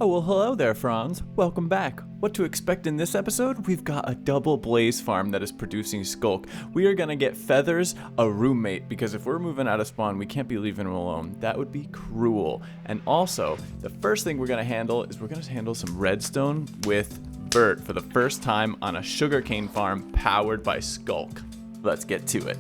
Oh, well, hello there, Franz. Welcome back. What to expect in this episode? We've got a double blaze farm that is producing Skulk. We are gonna get Feathers a roommate, because if we're moving out of spawn, we can't be leaving him alone. That would be cruel. And also, the first thing we're gonna handle is we're gonna handle some redstone with Virt for the first time on a sugarcane farm powered by Skulk. Let's get to it.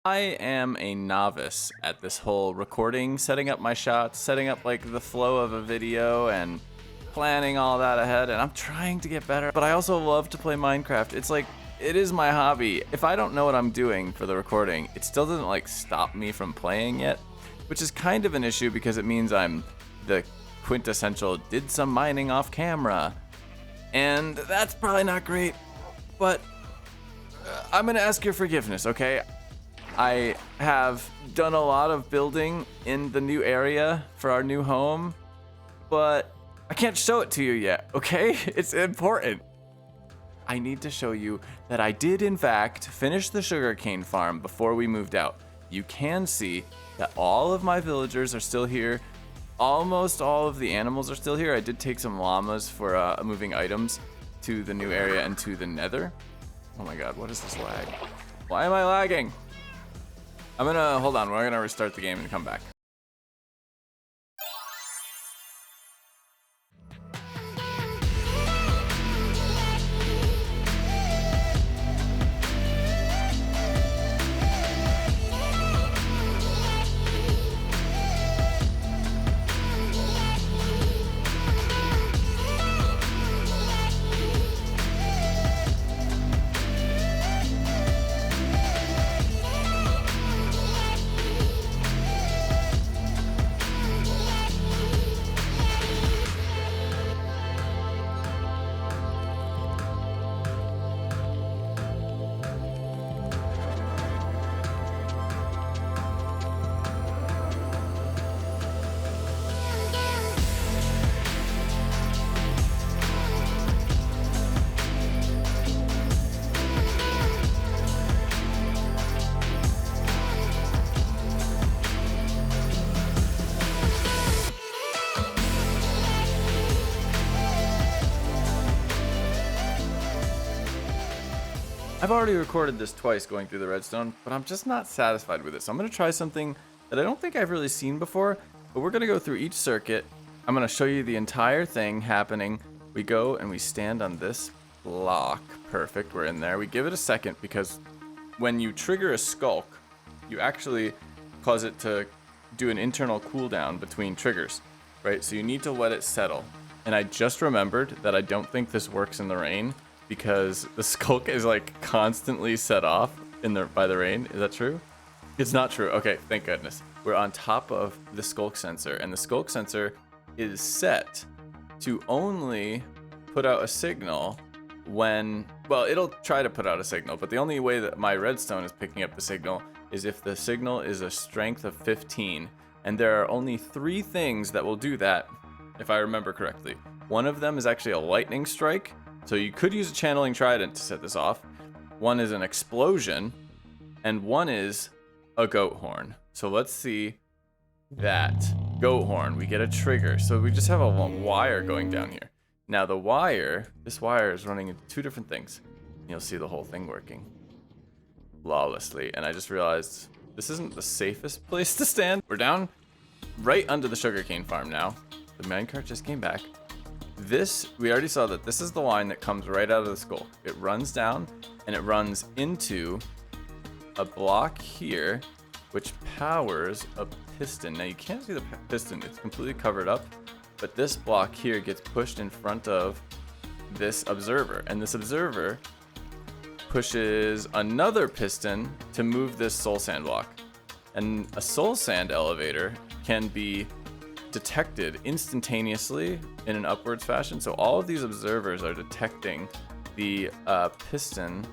I am a novice at this whole recording, setting up my shots, setting up like the flow of a video and planning all that ahead, and I'm trying to get better, but I also love to play Minecraft. It's like, it is my hobby. If I don't know what I'm doing for the recording, it still doesn't like stop me from playing yet, which is kind of an issue because it means I'm the quintessential did some mining off camera, and that's probably not great, but I'm gonna ask your forgiveness, okay? I have done a lot of building in the new area for our new home, but I can't show it to you yet, okay? It's important. I need to show you that I did, in fact, finish the sugarcane farm before we moved out. You can see that all of my villagers are still here. Almost all of the animals are still here. I did take some llamas for moving items to the new area and to the Nether. Oh my god, what is this lag? Why am I lagging? Hold on, we're gonna restart the game and come back. I've already recorded this twice going through the redstone, but I'm just not satisfied with it. So I'm gonna try something that I don't think I've really seen before, but we're gonna go through each circuit. I'm gonna show you the entire thing happening. We go and we stand on this block. Perfect, we're in there. We give it a second because when you trigger a Skulk, you actually cause it to do an internal cooldown between triggers, right? So you need to let it settle. And I just remembered that I don't think this works in the rain, because the Skulk is like constantly set off by the rain. Is that true? It's not true. Okay, thank goodness. We're on top of the Skulk sensor, and the Skulk sensor is set to only put out a signal when, well, it'll try to put out a signal, but the only way that my redstone is picking up the signal is if the signal is a strength of 15, and there are only 3 things that will do that, if I remember correctly. One of them is actually a lightning strike, so you could use a channeling trident to set this off. One is an explosion, and one is a goat horn. So let's see that. Goat horn, we get a trigger. So we just have a wire going down here. Now this wire is running into 2 different things. You'll see the whole thing working flawlessly. And I just realized this isn't the safest place to stand. We're down right under the sugarcane farm now. The minecart just came back. We already saw that this is the line that comes right out of the Skulk. It runs down and it runs into a block here, which powers a piston. Now you can't see the piston, it's completely covered up, but this block here gets pushed in front of this observer, and this observer pushes another piston to move this soul sand block. And a soul sand elevator can be detected instantaneously in an upwards fashion. So all of these observers are detecting the piston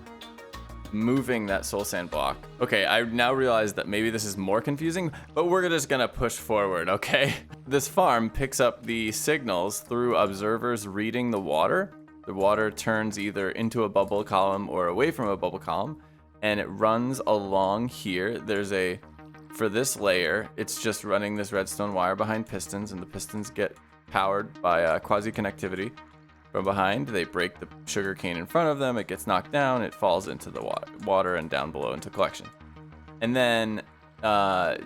moving that soul sand block. Okay, I now realize that maybe this is more confusing, but we're just gonna push forward, okay? This farm picks up the signals through observers reading the water. The water turns either into a bubble column or away from a bubble column, and it runs along here. For this layer, it's just running this redstone wire behind pistons, and the pistons get powered by quasi-connectivity. From behind, they break the sugarcane in front of them, it gets knocked down, it falls into the water and down below into collection. And then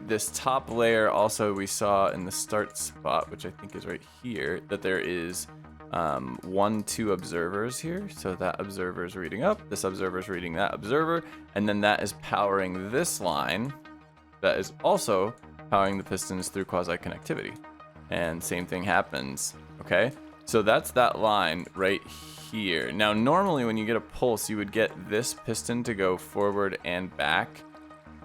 this top layer also we saw in the start spot, which I think is right here, that there is 2 observers here. So that observer is reading up, this observer is reading that observer, and then that is powering this line that is also powering the pistons through quasi-connectivity. And same thing happens, okay? So that's that line right here. Now, normally when you get a pulse, you would get this piston to go forward and back,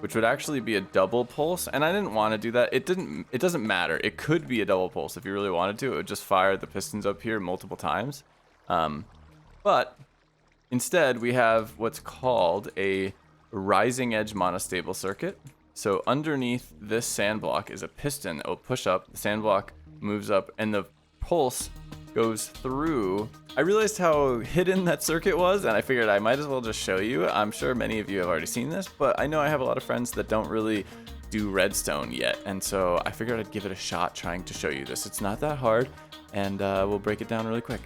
which would actually be a double pulse. And I didn't want to do that. It doesn't matter. It could be a double pulse if you really wanted to. It would just fire the pistons up here multiple times. But instead, we have what's called a rising edge monostable circuit. So underneath this sand block is a piston that will push up. The sand block moves up, and the pulse goes through. I realized how hidden that circuit was, and I figured I might as well just show you. I'm sure many of you have already seen this, but I know I have a lot of friends that don't really do redstone yet, and so I figured I'd give it a shot trying to show you this. It's not that hard, and we'll break it down really quick.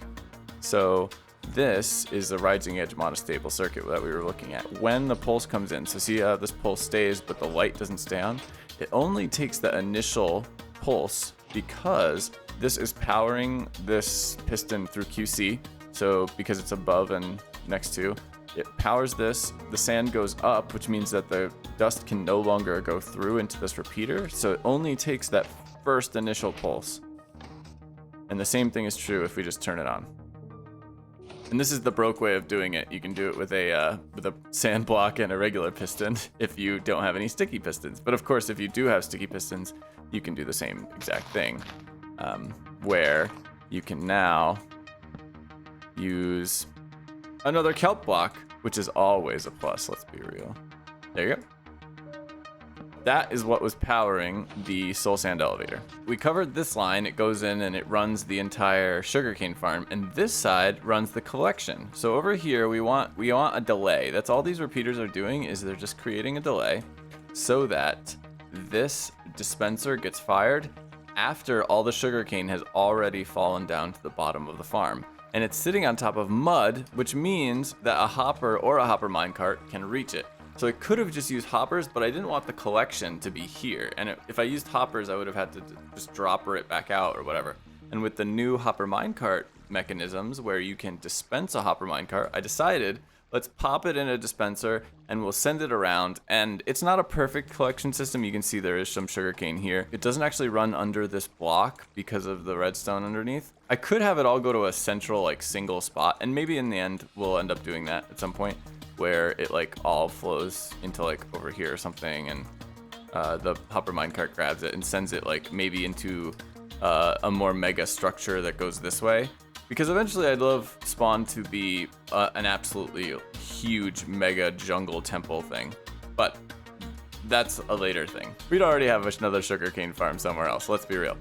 So this is the rising edge monostable circuit that we were looking at. When the pulse comes in, so see how this pulse stays, but the light doesn't stay on? It only takes the initial pulse because this is powering this piston through QC. So because it's above and next to, it powers this. The sand goes up, which means that the dust can no longer go through into this repeater. So it only takes that first initial pulse. And the same thing is true if we just turn it on. And this is the broke way of doing it. You can do it with a sand block and a regular piston if you don't have any sticky pistons. But of course, if you do have sticky pistons, you can do the same exact thing, where you can now use another kelp block, which is always a plus, let's be real. There you go. That is what was powering the soul sand elevator. We covered this line, it goes in and it runs the entire sugarcane farm, and this side runs the collection. So over here we want a delay. That's all these repeaters are doing, is they're just creating a delay so that this dispenser gets fired after all the sugarcane has already fallen down to the bottom of the farm. And it's sitting on top of mud, which means that a hopper or a hopper minecart can reach it. So I could have just used hoppers, but I didn't want the collection to be here. And if I used hoppers, I would have had to just dropper it back out or whatever. And with the new hopper minecart mechanisms where you can dispense a hopper minecart, I decided let's pop it in a dispenser and we'll send it around. And it's not a perfect collection system. You can see there is some sugarcane here. It doesn't actually run under this block because of the redstone underneath. I could have it all go to a central like single spot, and maybe in the end we'll end up doing that at some point, where it like all flows into like over here or something, and the hopper minecart grabs it and sends it like maybe into a more mega structure that goes this way. Because eventually I'd love Spawn to be an absolutely huge mega jungle temple thing, but that's a later thing. We'd already have another sugarcane farm somewhere else, let's be real.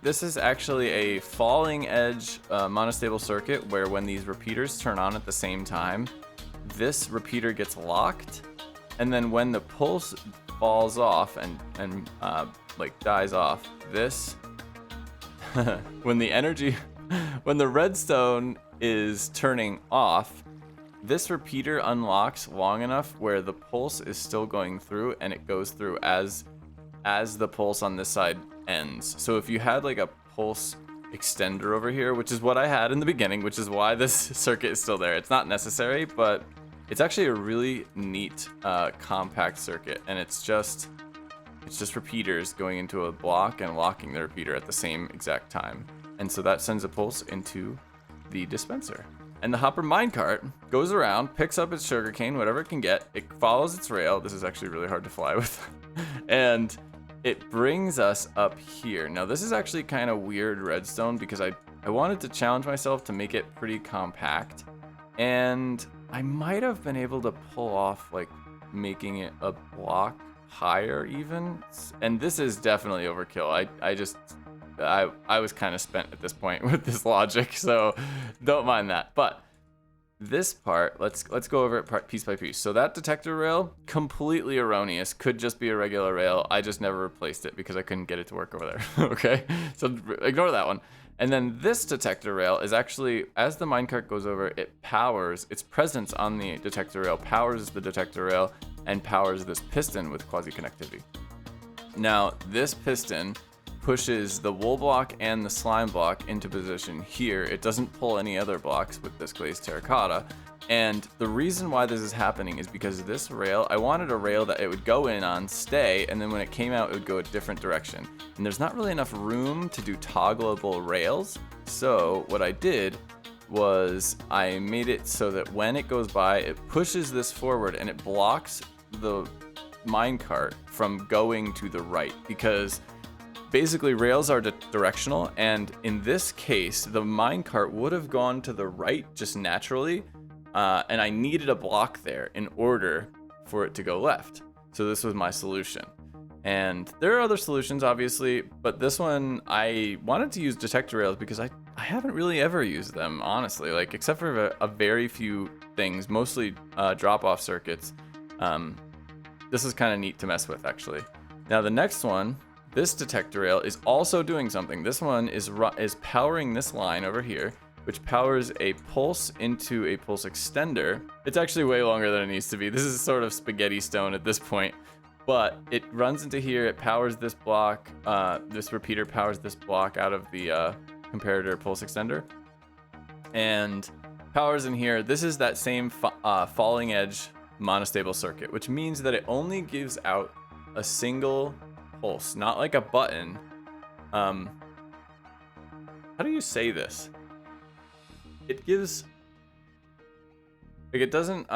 This is actually a falling edge monostable circuit where when these repeaters turn on at the same time, this repeater gets locked, and then when the pulse falls off and like dies off, this when the redstone is turning off, this repeater unlocks long enough where the pulse is still going through, and it goes through as the pulse on this side ends. So if you had like a pulse extender over here, which is what I had in the beginning, which is why this circuit is still there. It's not necessary, but it's actually a really neat compact circuit, and it's just repeaters going into a block and locking the repeater at the same exact time. And so that sends a pulse into the dispenser. And the hopper minecart goes around, picks up its sugarcane, whatever it can get. It follows its rail. This is actually really hard to fly with. And it brings us up here. Now this is actually kind of weird redstone because I wanted to challenge myself to make it pretty compact, and I might have been able to pull off like making it a block higher even, and this is definitely overkill. I was kind of spent at this point with this logic, so don't mind that. But this part, let's go over it piece by piece. So that detector rail, completely erroneous, could just be a regular rail. I just never replaced it because I couldn't get it to work over there. Okay, so ignore that one. And then this detector rail is actually, as the minecart goes over, it powers, its presence on the detector rail powers the detector rail and powers this piston with quasi-connectivity. Now, this piston pushes the wool block and the slime block into position here. It doesn't pull any other blocks with this glazed terracotta. And the reason why this is happening is because this rail, I wanted a rail that it would go in on, stay, and then when it came out, it would go a different direction. And there's not really enough room to do toggleable rails. So what I did was I made it so that when it goes by, it pushes this forward and it blocks the minecart from going to the right, because basically rails are directional, and in this case the minecart would have gone to the right just naturally, and I needed a block there in order for it to go left. So this was my solution, and there are other solutions obviously, but this one I wanted to use detector rails because I haven't really ever used them, honestly, like except for a very few things, mostly drop-off circuits. This is kind of neat to mess with, actually. Now the next one, this detector rail, is also doing something. This one is powering this line over here, which powers a pulse into a pulse extender. It's actually way longer than it needs to be. This is sort of spaghetti stone at this point, but it runs into here. It powers this block. This repeater powers this block out of the comparator pulse extender, and powers in here. This is that same falling edge monostable circuit, which means that it only gives out a single pulse, not like a button. How do you say this? It gives, like, it doesn't,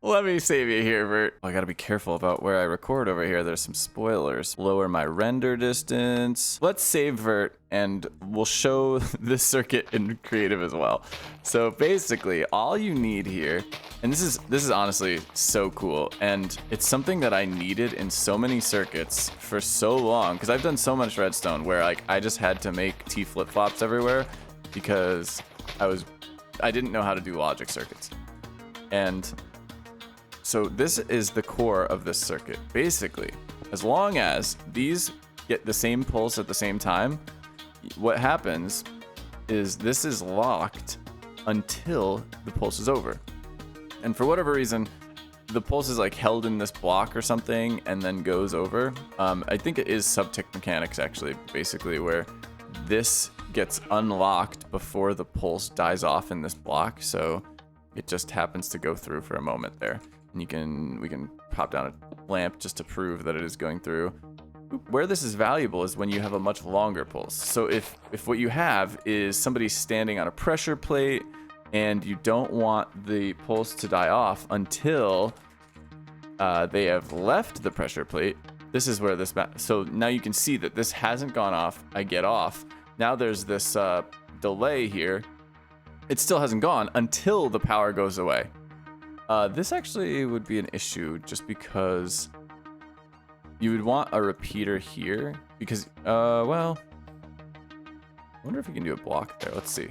let me save you here, Virt. I gotta be careful about where I record over here. There's some spoilers. Lower my render distance. Let's save Virt, and we'll show this circuit in creative as well. So basically, all you need here, and this is honestly so cool, and it's something that I needed in so many circuits for so long, because I've done so much redstone where like I just had to make T flip-flops everywhere because I didn't know how to do logic circuits. And so this is the core of this circuit. Basically, as long as these get the same pulse at the same time, what happens is this is locked until the pulse is over. And for whatever reason, the pulse is like held in this block or something and then goes over. I think it is subtick mechanics actually, basically, where this gets unlocked before the pulse dies off in this block. So it just happens to go through for a moment there. And we can pop down a lamp just to prove that it is going through. Where this is valuable is when you have a much longer pulse. So if what you have is somebody standing on a pressure plate and you don't want the pulse to die off until they have left the pressure plate, this is where this, so now you can see that this hasn't gone off. I get off. Now there's this delay here. It still hasn't gone until the power goes away. This actually would be an issue just because you would want a repeater here because, well, I wonder if you can do a block there. Let's see.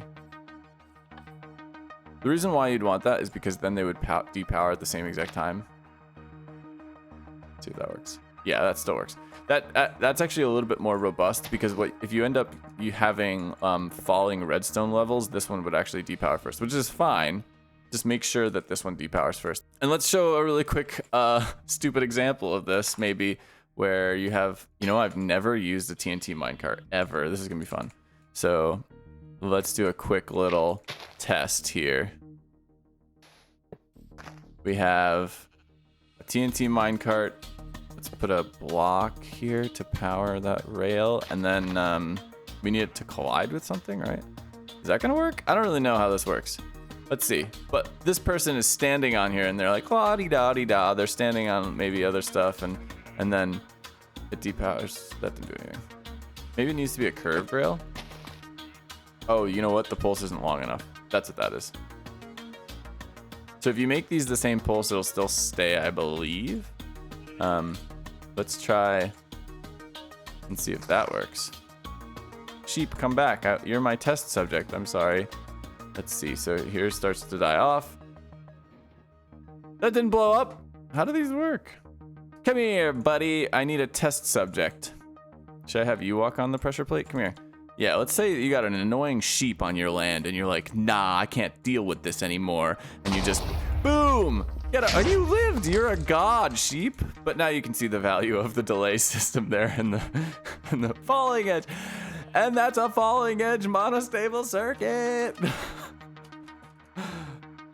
The reason why you'd want that is because then they would depower at the same exact time. Let's see if that works. Yeah, that still works. That's actually a little bit more robust because if you end up having falling redstone levels, this one would actually depower first, which is fine. Just make sure that this one depowers first. And let's show a really quick, stupid example of this, maybe, where you have, I've never used a TNT minecart, ever. This is gonna be fun. So let's do a quick little test here. We have a TNT minecart. Let's put a block here to power that rail, and then we need it to collide with something, right? Is that gonna work? I don't really know how this works. Let's see. But this person is standing on here and they're like, la-di-da-di-da. They're standing on maybe other stuff and then it depowers. That didn't do anything. Maybe it needs to be a curved rail. Oh, you know what? The pulse isn't long enough. That's what that is. So if you make these the same pulse, it'll still stay, I believe. Let's try and see if that works. Sheep, come back. You're my test subject. I'm sorry. Let's see. So here it starts to die off. That didn't blow up. How do these work? Come here, buddy. I need a test subject. Should I have you walk on the pressure plate? Come here. Yeah, let's say you got an annoying sheep on your land and you're like, nah, I can't deal with this anymore. And you just, boom! You lived, you're a god, sheep. But now you can see the value of the delay system there in the falling edge. And that's a falling edge monostable circuit.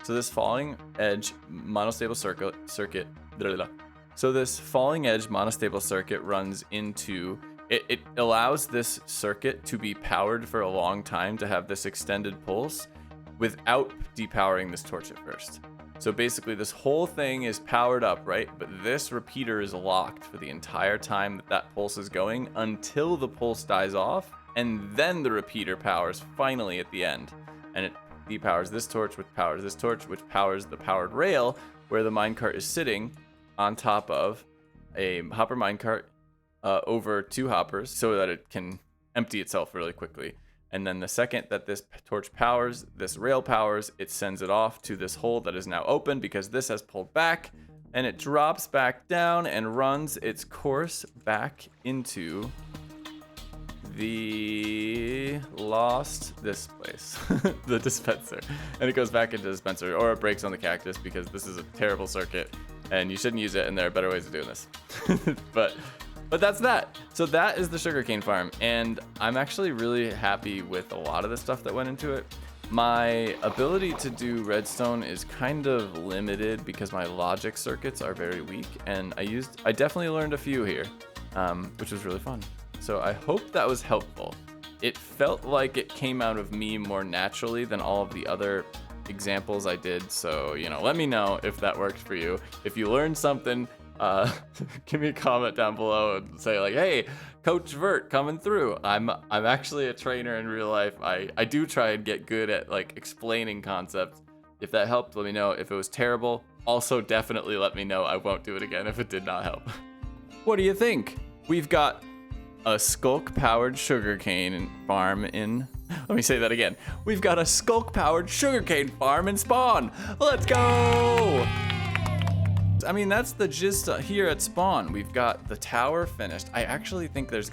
So this falling edge monostable circuit. So this falling edge monostable circuit runs into, it allows this circuit to be powered for a long time to have this extended pulse without depowering this torch at first. So basically this whole thing is powered up, right? But this repeater is locked for the entire time that that pulse is going until the pulse dies off. And then the repeater powers finally at the end. And it depowers this torch, which powers this torch, which powers the powered rail where the minecart is sitting on top of a hopper minecart over 2 hoppers so that it can empty itself really quickly. And then the second that this torch powers, this rail powers, it sends it off to this hole that is now open because this has pulled back, and it drops back down and runs its course back into the this place, the dispenser. And it goes back into the dispenser, or it breaks on the cactus because this is a terrible circuit and you shouldn't use it, and there are better ways of doing this. But that's that. So that is the sugarcane farm, and I'm actually really happy with a lot of the stuff that went into it. My ability to do redstone is kind of limited because my logic circuits are very weak, and I definitely learned a few here, which was really fun. So I hope that was helpful. It felt like it came out of me more naturally than all of the other examples I did. So, let me know if that worked for you. If you learned something, give me a comment down below and say like, hey, Coach Virt coming through. I'm actually a trainer in real life. I do try and get good at like explaining concepts. If that helped, let me know. If it was terrible, also definitely let me know. I won't do it again if it did not help. What do you think? We've got a Skulk powered sugarcane farm in, let me say that again. We've got a Skulk powered sugarcane farm in spawn. Let's go! I mean, that's the gist here at spawn. We've got the tower finished. I actually think there's,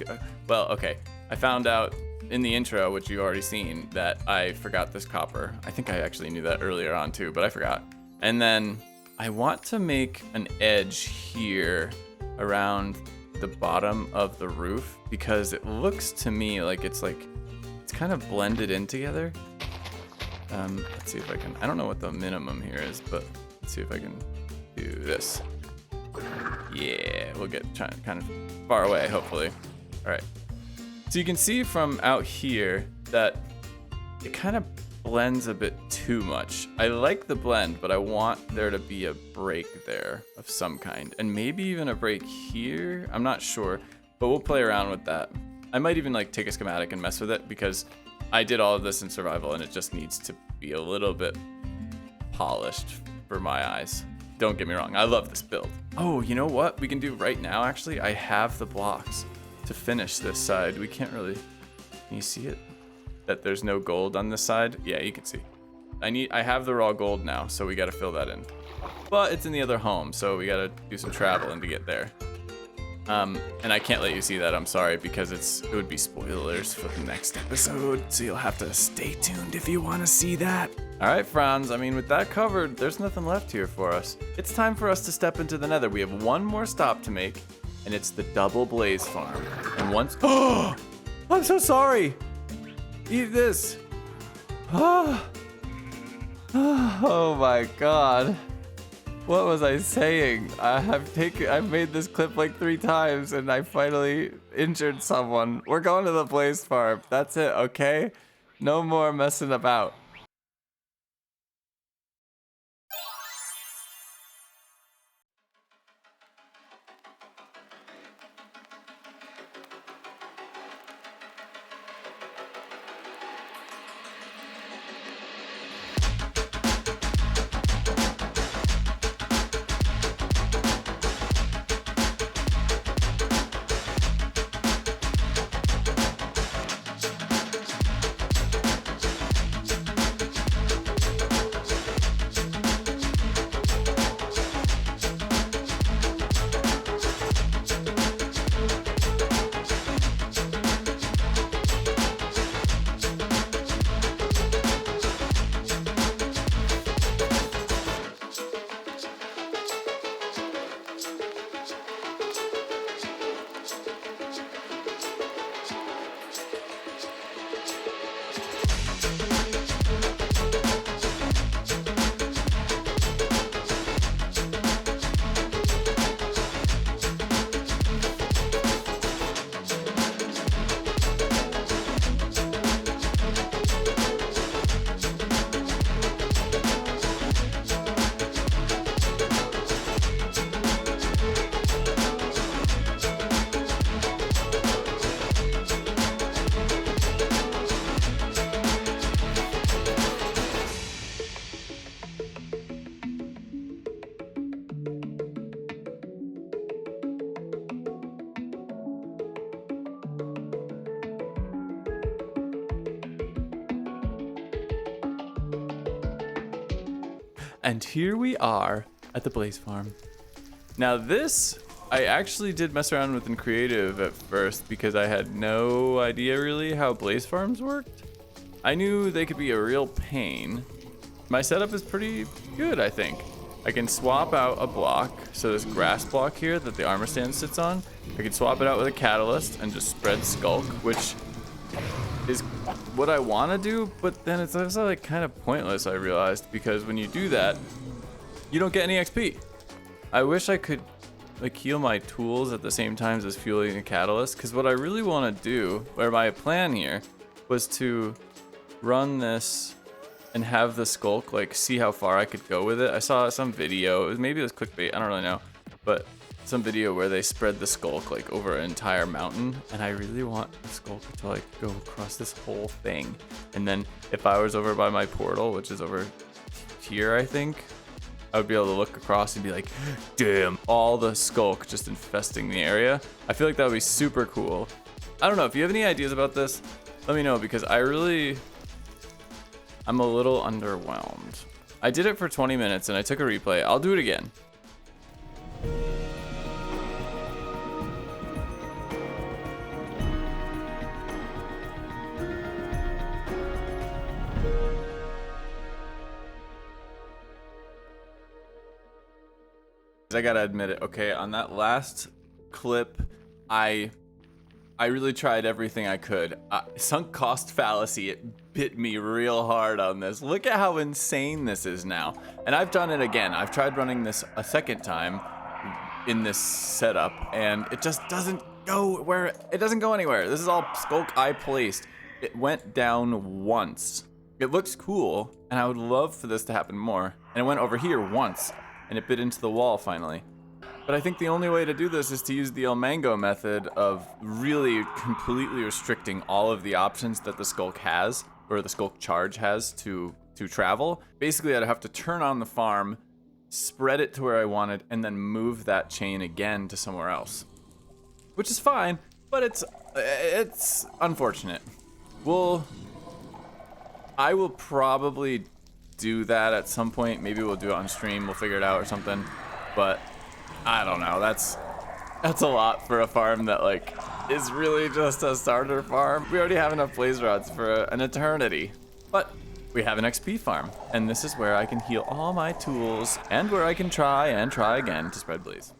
well, okay. I found out in the intro, which you already seen, that I forgot this copper. I think I actually knew that earlier on too, but I forgot. And then I want to make an edge here around the bottom of the roof because it looks to me like it's kind of blended in together. Let's see if I can, I don't know what the minimum here is, but let's see if I can do this. Yeah, we'll get kind of far away, hopefully. All right. So you can see from out here that it kind of blends a bit too much. I like the blend, but I want there to be a break there of some kind. And maybe even a break here. I'm not sure, but we'll play around with that. I might even like take a schematic and mess with it because I did all of this in survival and it just needs to be a little bit polished for my eyes. Don't get me wrong, I love this build. Oh, you know what we can do right now, actually? I have the blocks to finish this side. We can't really, can you see it? That there's no gold on this side? Yeah, you can see. I have the raw gold now, so we gotta fill that in. But it's in the other home, so we gotta do some traveling to get there. And I can't let you see that, I'm sorry, because it would be spoilers for the next episode, so you'll have to stay tuned if you wanna see that. All right, Franz, I mean, with that covered, there's nothing left here for us. It's time for us to step into the Nether. We have one more stop to make, and it's the double blaze farm. And once, oh, I'm so sorry. Eat this. Oh my God. What was I saying? I've made this clip like 3 times and I finally injured someone. We're going to the blaze farm. That's it, okay? No more messing about. And here we are at the Blaze Farm. Now this, I actually did mess around with in creative at first because I had no idea really how Blaze Farms worked. I knew they could be a real pain. My setup is pretty good, I think. I can swap out a block, so this grass block here that the armor stand sits on, I can swap it out with a catalyst and just spread Skulk, which is what I want to do, but then it's also like kind of pointless, I realized, because when you do that, you don't get any XP. I wish I could like heal my tools at the same time as fueling a catalyst, because what I really want to do, or my plan here, was to run this and have the Skulk, like, see how far I could go with it. I saw some video, maybe it was clickbait, I don't really know, but some video where they spread the Skulk like over an entire mountain, and I really want the Skulk to like go across this whole thing. And then if I was over by my portal, which is over here, I think, I would be able to look across and be like, damn, all the Skulk just infesting the area. I feel like that would be super cool. I don't know, if you have any ideas about this, let me know, because I'm a little underwhelmed. I did it for 20 minutes and I took a replay. I'll do it again. I gotta admit it, okay, on that last clip, I really tried everything I could. Sunk cost fallacy, it bit me real hard on this. Look at how insane this is now. And I've done it again. I've tried running this a second time in this setup, and it just doesn't go where, it doesn't go anywhere. This is all Skulk I placed. It went down once. It looks cool, and I would love for this to happen more. And it went over here once, and it bit into the wall finally. But I think the only way to do this is to use the ilmango method of really completely restricting all of the options that the Skulk has, or the Skulk charge has to travel. Basically, I'd have to turn on the farm, spread it to where I wanted, and then move that chain again to somewhere else. Which is fine, but it's unfortunate. I will probably do that at some point. Maybe we'll do it on stream, we'll figure it out or something. But I don't know, that's a lot for a farm that like is really just a starter farm. We already have enough blaze rods for an eternity. But we have an XP farm, and this is where I can heal all my tools and where I can try and try again to spread blaze.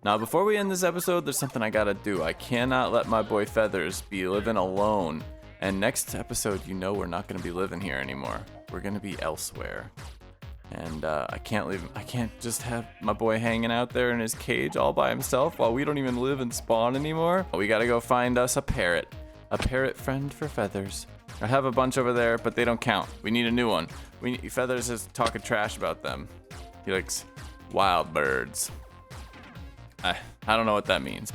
Now, before we end this episode, there's something I gotta do. I cannot let my boy Feathers be living alone. And next episode, you know we're not gonna be living here anymore. We're gonna be elsewhere. And I can't leave him. I can't just have my boy hanging out there in his cage all by himself while we don't even live and spawn anymore. We gotta go find us a parrot. A parrot friend for Feathers. I have a bunch over there, but they don't count. We need a new one. Feathers is talking trash about them. He likes wild birds. I don't know what that means.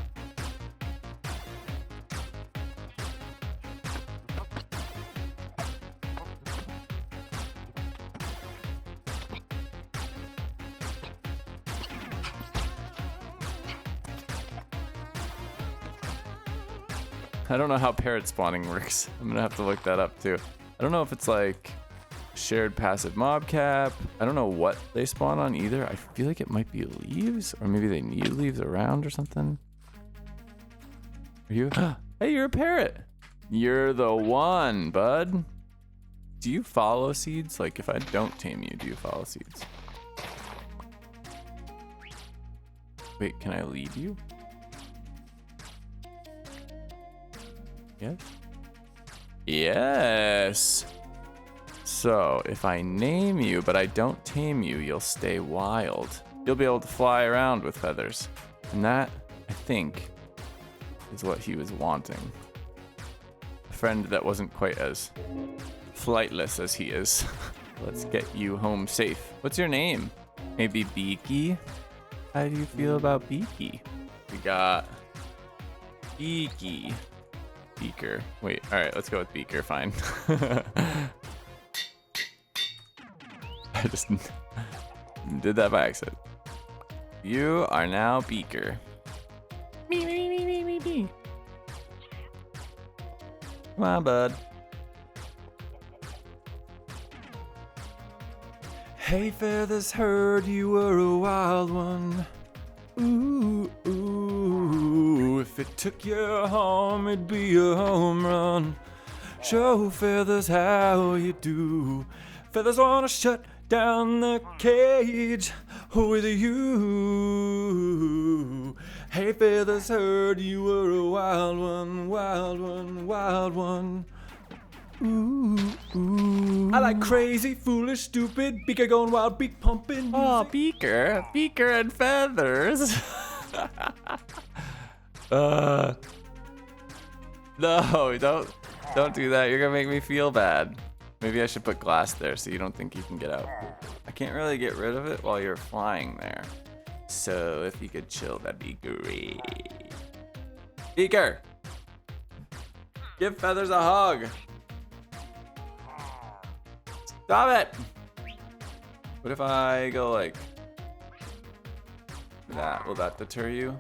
I don't know how parrot spawning works. I'm gonna have to look that up too. I don't know if it's like shared passive mob cap. I don't know what they spawn on either. I feel like it might be leaves, or maybe they need leaves around or something. Are you? Hey, you're a parrot. You're the one, bud. Do you follow seeds? Like if I don't tame you, do you follow seeds? Wait, can I lead you? Yes. Yes. So if I name you, but I don't tame you, you'll stay wild. You'll be able to fly around with Feathers. And that, I think, is what he was wanting. A friend that wasn't quite as flightless as he is. Let's get you home safe. What's your name? Maybe Beaky? How do you feel about Beaky? We got Beaky. Beaker. Wait, alright, let's go with Beaker, fine. I just did that by accident. You are now Beaker. Me. Come on, bud. Hey feathers, heard you were a wild one. Ooh, ooh, if it took your home, it'd be a home run. Show feathers how you do. Feathers wanna shut down the cage with you. Hey feathers, heard you were a wild one, wild one, wild one. Ooh, ooh. I like crazy, foolish, stupid, Beaker going wild, beak pumping. Oh, Beaker and feathers. No, don't do that. You're gonna make me feel bad. Maybe I should put glass there so you don't think you can get out. I can't really get rid of it while you're flying there. So if you could chill, that'd be great. Beaker, give feathers a hug. Stop it! What if I go like that? Will that deter you?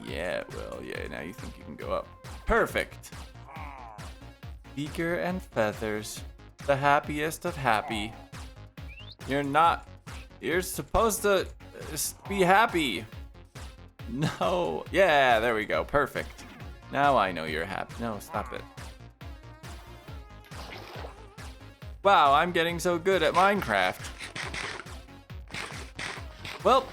Yeah, it will. Yeah, now you think you can go up. Perfect! Beaker and feathers. The happiest of happy. You're supposed to be happy. No. Yeah, there we go. Perfect. Now I know you're happy. No, stop it. Wow, I'm getting so good at Minecraft. Well,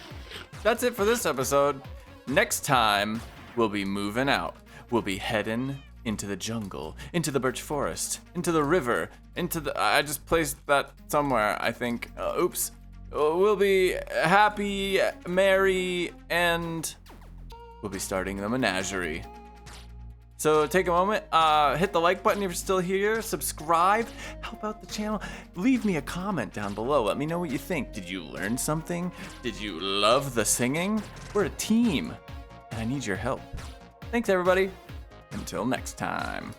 that's it for this episode. Next time, we'll be moving out. We'll be heading into the jungle, into the birch forest, into the river, I just placed that somewhere, I think. Oops. We'll be happy, merry, and we'll be starting the menagerie. So take a moment, hit the like button if you're still here, subscribe, help out the channel, leave me a comment down below, let me know what you think. Did you learn something? Did you love the singing? We're a team, and I need your help. Thanks everybody, until next time.